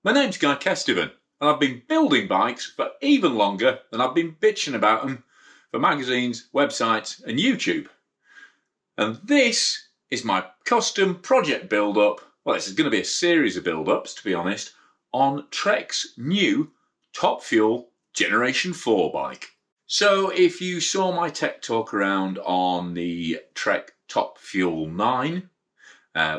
My name's Guy Kestevan, and I've been building bikes for even longer than I've been bitching about them for magazines, websites and YouTube. And this is my custom project build-up, well, this is going to be a series of build-ups to be honest, on Trek's new Top Fuel Generation 4 bike. So if you saw my tech talk around on the Trek Top Fuel 9,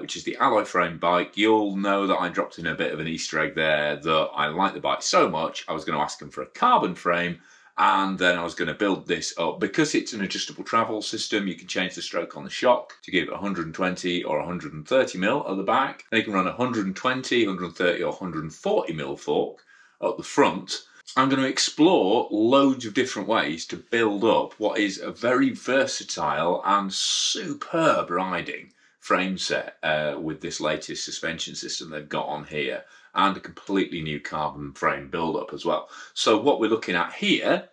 which is the alloy frame bike, you'll know that I dropped in a bit of an Easter egg there that I like the bike so much I was going to ask them for a carbon frame, and then I was going to build this up. Because it's an adjustable travel system, you can change the stroke on the shock to give it 120 or 130 mil at the back. They can run 120, 130 or 140 mil fork at the front. I'm going to explore loads of different ways to build up what is a very versatile and superb riding frame set with this latest suspension system they've got on here, and a completely new carbon frame build-up as well. So what we're looking at here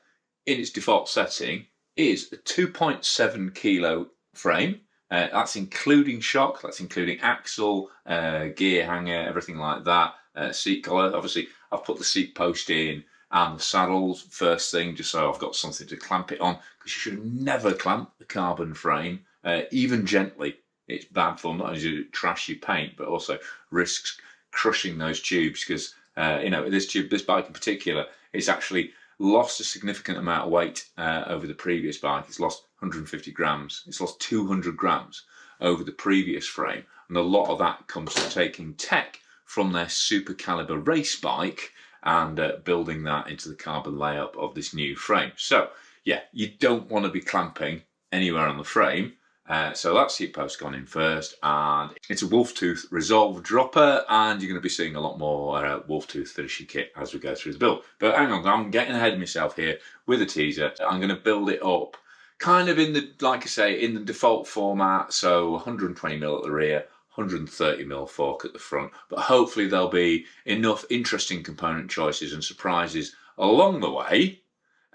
in its default setting is a 2.7 kilo frame. That's including shock, that's including axle, gear hanger, everything like that, seat collar. Obviously I've put the seat post in and the saddles first thing, just so I've got something to clamp it on, because you should never clamp the carbon frame, even gently. It's bad for not only to trash your paint, but also risks crushing those tubes, because this bike in particular, it's actually lost a significant amount of weight over the previous bike. It's lost 150 grams. It's lost 200 grams over the previous frame, and a lot of that comes from taking tech from their super caliber race bike and building that into the carbon layup of this new frame. So yeah, you don't want to be clamping anywhere on the frame. So that seat post gone in first, and it's a wolf tooth resolve dropper, and you're going to be seeing a lot more wolf tooth finishing kit as we go through the build. But hang on, I'm getting ahead of myself here with a teaser. I'm going to build it up kind of in the, like I say, in the default format, so 120 mil at the rear, 130 mil fork at the front, but hopefully there'll be enough interesting component choices and surprises along the way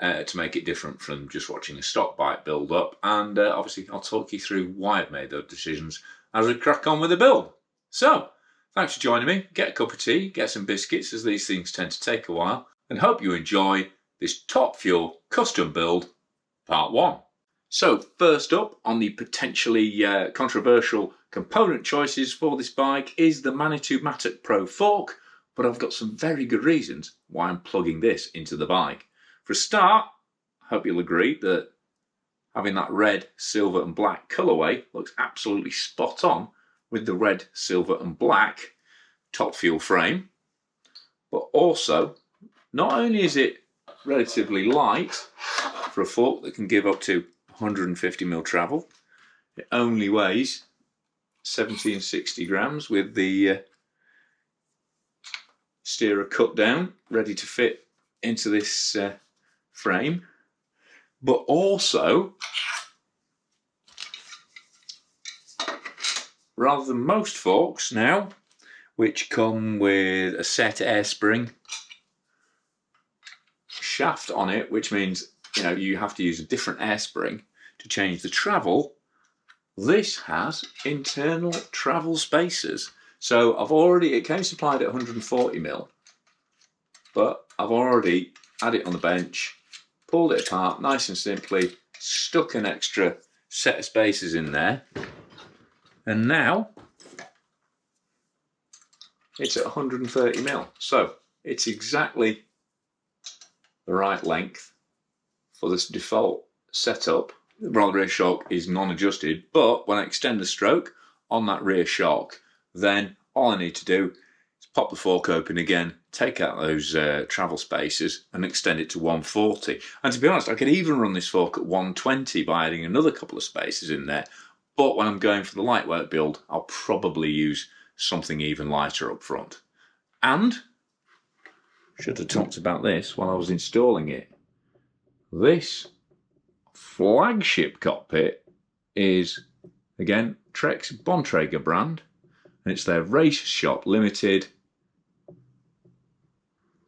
to make it different from just watching a stock bike build up. And obviously I'll talk you through why I've made those decisions as we crack on with the build. So thanks for joining me. Get a cup of tea, get some biscuits, as these things tend to take a while, and hope you enjoy this Top Fuel custom build part 1. So first up on the potentially controversial component choices for this bike is the Manitou Matic Pro fork, but I've got some very good reasons why I'm plugging this into the bike. For a start, I hope you'll agree that having that red, silver and black colourway looks absolutely spot on with the red, silver and black Top Fuel frame. But also, not only is it relatively light for a fork that can give up to 150 mil travel, it only weighs 1760 grams with the steerer cut down, ready to fit into this frame. But also, rather than most forks now, which come with a set air spring shaft on it, which means you have to use a different air spring to change the travel, this has internal travel spacers. So it came supplied at 140 mil, but I've already had it on the bench, pulled it apart nice and simply, stuck an extra set of spacers in there, and now it's at 130 mil. So it's exactly the right length for this default setup. The rear shock is non-adjusted, but when I extend the stroke on that rear shock, then all I need to do is pop the fork open again, take out those travel spacers and extend it to 140. And to be honest, I could even run this fork at 120 by adding another couple of spacers in there. But when I'm going for the lightweight build, I'll probably use something even lighter up front. And should have talked about this while I was installing it. This flagship cockpit is, again, Trek's Bontrager brand, and it's their Race Shop Limited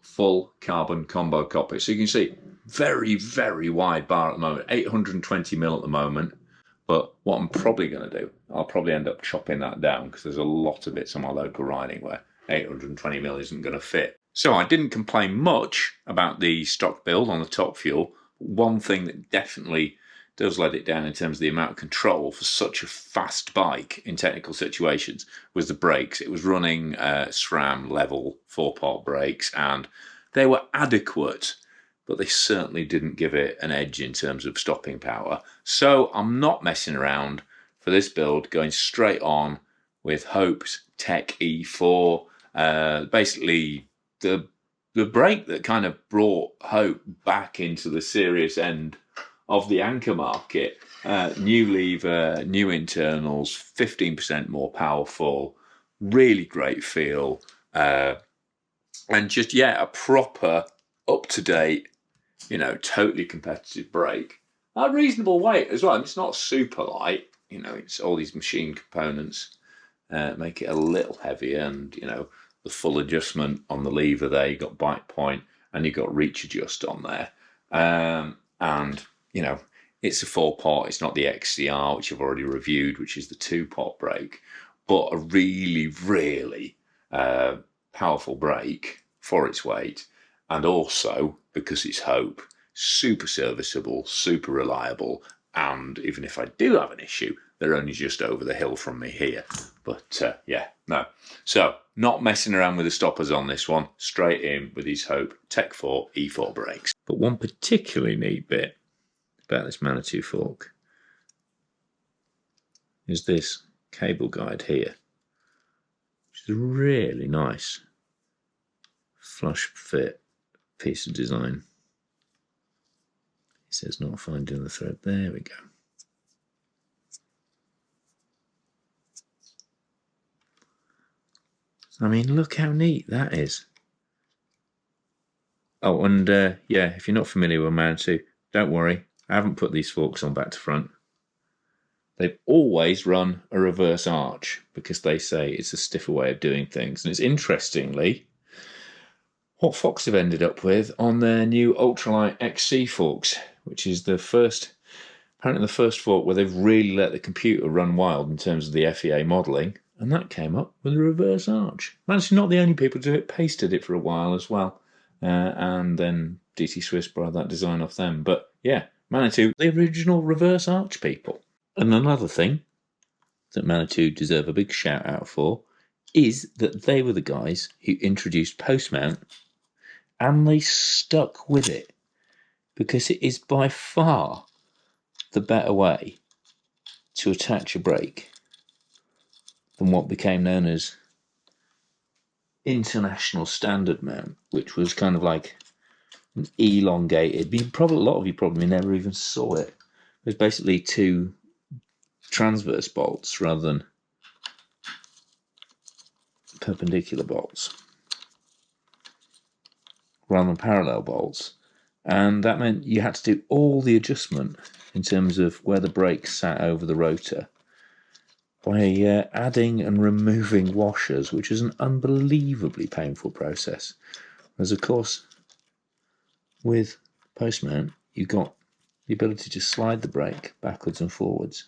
full carbon combo cockpit. So you can see, very, very wide bar at the moment, 820 mil at the moment. But what I'm probably going to do, I'll probably end up chopping that down because there's a lot of bits on my local riding where 820mm isn't going to fit. So I didn't complain much about the stock build on the top fuel. One thing that definitely does let it down in terms of the amount of control for such a fast bike in technical situations was the brakes. It was running SRAM level 4-part brakes, and they were adequate, but they certainly didn't give it an edge in terms of stopping power. So I'm not messing around for this build, going straight on with Hope's Tech E4. Basically, the brake that kind of brought Hope back into the serious end of the anchor market. New lever, new internals, 15% more powerful, really great feel, and just, a proper, up-to-date, totally competitive brake. A reasonable weight as well. It's not super light, it's all these machine components make it a little heavier, and, the full adjustment on the lever there, you've got bite point and you've got reach adjust on there. And, it's a 4-part, it's not the XCR, which I've already reviewed, which is the 2-part brake, but a really, really powerful brake for its weight. And also, because it's Hope, super serviceable, super reliable, and even if I do have an issue, they're only just over the hill from me here. But no. So, not messing around with the stoppers on this one, straight in with these Hope Tech 4 E4 brakes. But one particularly neat bit about this Manitou fork is this cable guide here, which is a really nice flush fit piece of design. It says not finding the thread. There we go. I mean, look how neat that is. Oh, and if you're not familiar with Manitou, don't worry, I haven't put these forks on back to front. They've always run a reverse arch because they say it's a stiffer way of doing things. And it's interestingly what Fox have ended up with on their new Ultralight XC forks, which is apparently the first fork where they've really let the computer run wild in terms of the FEA modelling. And that came up with a reverse arch. Managed not the only people to do it, pasted it for a while as well. And then DT Swiss borrowed that design off them. But yeah, Manitou, the original reverse arch people. And another thing that Manitou deserve a big shout out for is that they were the guys who introduced post mount, and they stuck with it because it is by far the better way to attach a brake than what became known as international standard mount, which was kind of like an elongated. A lot of you probably never even saw it. It was basically two transverse bolts rather than perpendicular bolts, rather than parallel bolts, and that meant you had to do all the adjustment in terms of where the brake sat over the rotor by adding and removing washers, which is an unbelievably painful process. Whereas, of course, with post mount, you've got the ability to just slide the brake backwards and forwards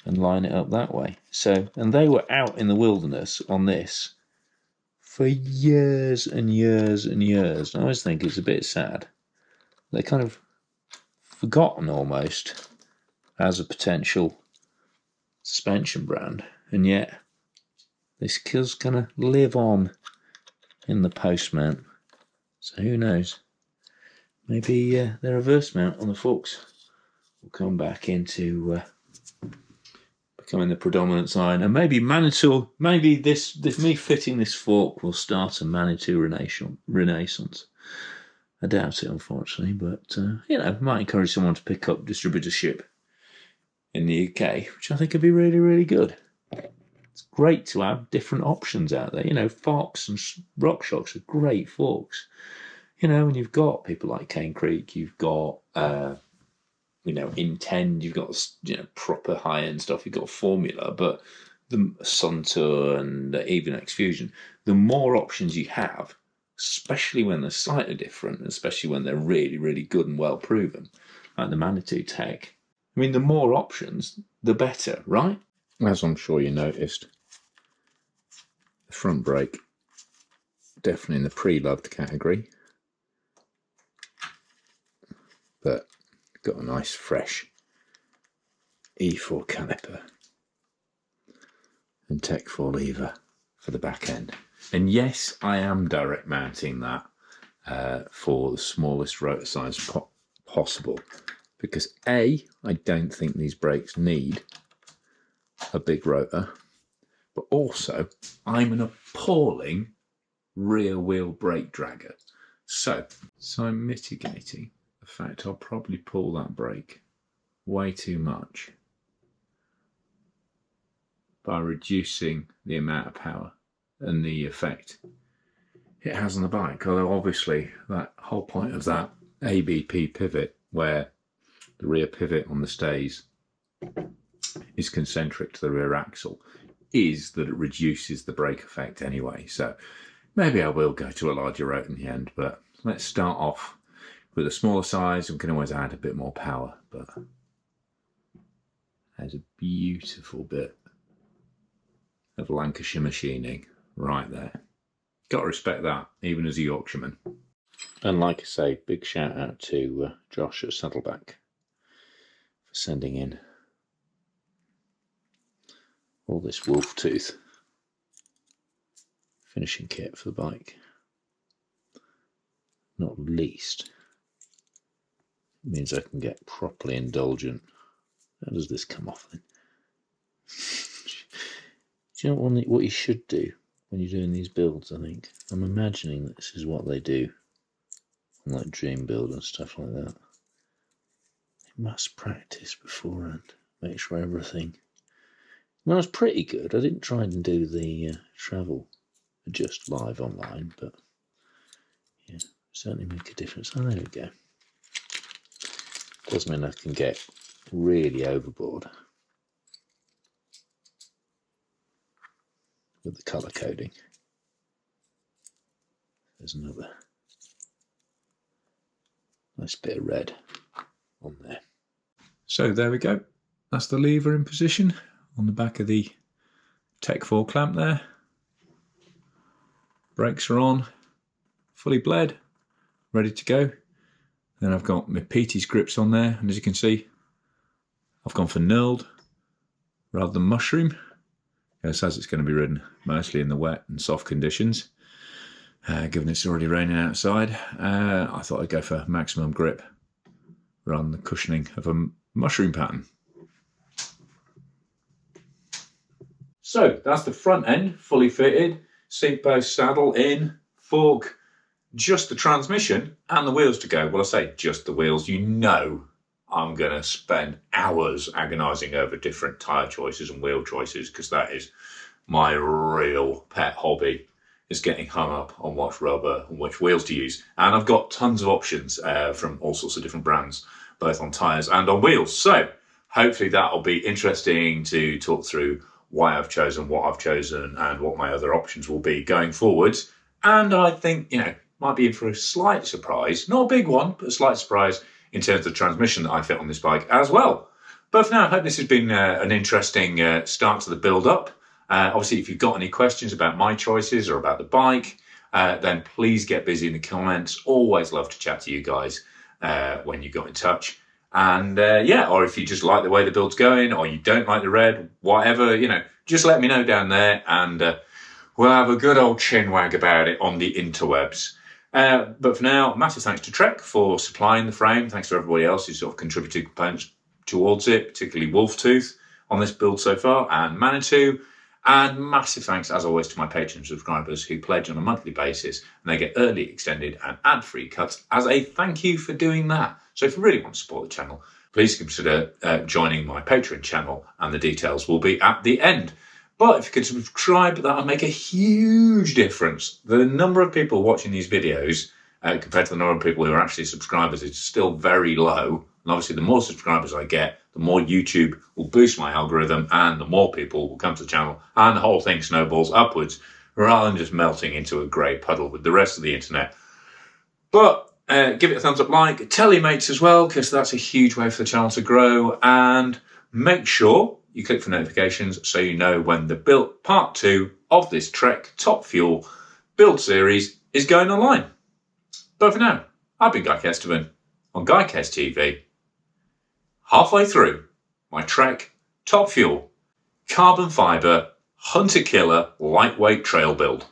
and line it up that way. So, and they were out in the wilderness on this for years and years and years. I always think it's a bit sad. They're kind of forgotten almost as a potential suspension brand, and yet this skill's gonna live on in the post mount. So who knows? Maybe the reverse mount on the forks will come back into becoming the predominant sign, and maybe Manitou. Maybe this me fitting this fork will start a Manitou renaissance. I doubt it, unfortunately, but might encourage someone to pick up distributorship in the UK, which I think would be really, really good. It's great to have different options out there. Fox and RockShox are great forks. And you've got people like Cane Creek, you've got, Intend, you've got, proper high-end stuff, you've got Formula, but the Suntour and even X-Fusion, the more options you have, especially when they're slightly different, especially when they're really, really good and well-proven, like the Manitou Tech, the more options, the better, right? As I'm sure you noticed, the front brake definitely in the pre-loved category, but got a nice fresh E4 caliper and Tech 4 lever for the back end. And yes, I am direct mounting that for the smallest rotor size possible, because A, I don't think these brakes need a big rotor, but also I'm an appalling rear wheel brake dragger. So I'm mitigating the fact I'll probably pull that brake way too much by reducing the amount of power and the effect it has on the bike. Although obviously that whole point of that ABP pivot, where the rear pivot on the stays is concentric to the rear axle, is that it reduces the brake effect anyway. So maybe I will go to a larger rotor in the end, but let's start off with a smaller size. We can always add a bit more power, but there's a beautiful bit of Lancashire machining right there. Got to respect that, even as a Yorkshireman. And like I say, big shout out to Josh at Saddleback for sending in all this wolf tooth finishing kit for the bike. Not least, it means I can get properly indulgent. How does this come off then? Do you know what you should do when you're doing these builds? I think I'm imagining that this is what they do on like Dream Build and stuff like that. They must practice beforehand, make sure everything. Well, it was pretty good. I didn't try and do the travel adjust live online, but yeah, certainly make a difference. Oh, there we go. Does mean I can get really overboard with the colour coding. There's another nice bit of red on there. So there we go. That's the lever in position on the back of the Tech 4 clamp there. Brakes are on, fully bled, ready to go. Then I've got my Petey's grips on there, and as you can see, I've gone for knurled rather than mushroom. It says it's going to be ridden mostly in the wet and soft conditions. Given it's already raining outside, I thought I'd go for maximum grip rather than the cushioning of a mushroom pattern. So that's the front end, fully fitted, seat post saddle in, fork, just the transmission and the wheels to go. Well, I say just the wheels, you know I'm going to spend hours agonising over different tyre choices and wheel choices, because that is my real pet hobby, is getting hung up on what rubber and which wheels to use. And I've got tons of options from all sorts of different brands, both on tyres and on wheels. So hopefully that'll be interesting to talk through why I've chosen what I've chosen and what my other options will be going forwards. And I think, might be in for a slight surprise, not a big one, but a slight surprise in terms of the transmission that I fit on this bike as well. But for now, I hope this has been an interesting start to the build-up. Obviously, if you've got any questions about my choices or about the bike, then please get busy in the comments. Always love to chat to you guys when you got in touch. And or if you just like the way the build's going, or you don't like the red, whatever, just let me know down there, and we'll have a good old chinwag about it on the interwebs. But for now, massive thanks to Trek for supplying the frame. Thanks to everybody else who sort of contributed components towards it, particularly Wolftooth on this build so far, and Manitou. And massive thanks, as always, to my Patreon subscribers who pledge on a monthly basis, and they get early, extended and ad-free cuts as a thank you for doing that. So if you really want to support the channel, please consider joining my Patreon channel, and the details will be at the end. But if you could subscribe, that would make a huge difference. The number of people watching these videos compared to the number of people who are actually subscribers is still very low. And obviously, the more subscribers I get, the more YouTube will boost my algorithm, and the more people will come to the channel, and the whole thing snowballs upwards, rather than just melting into a grey puddle with the rest of the internet. But give it a thumbs up, like, tell your mates as well, because that's a huge way for the channel to grow, and make sure you click for notifications so you know when the build part 2 of this Trek Top Fuel build series is going online. But for now, I've been Guy Kesterman on GuyKest TV. Halfway through my Trek Top Fuel Carbon Fibre Hunter Killer Lightweight Trail build.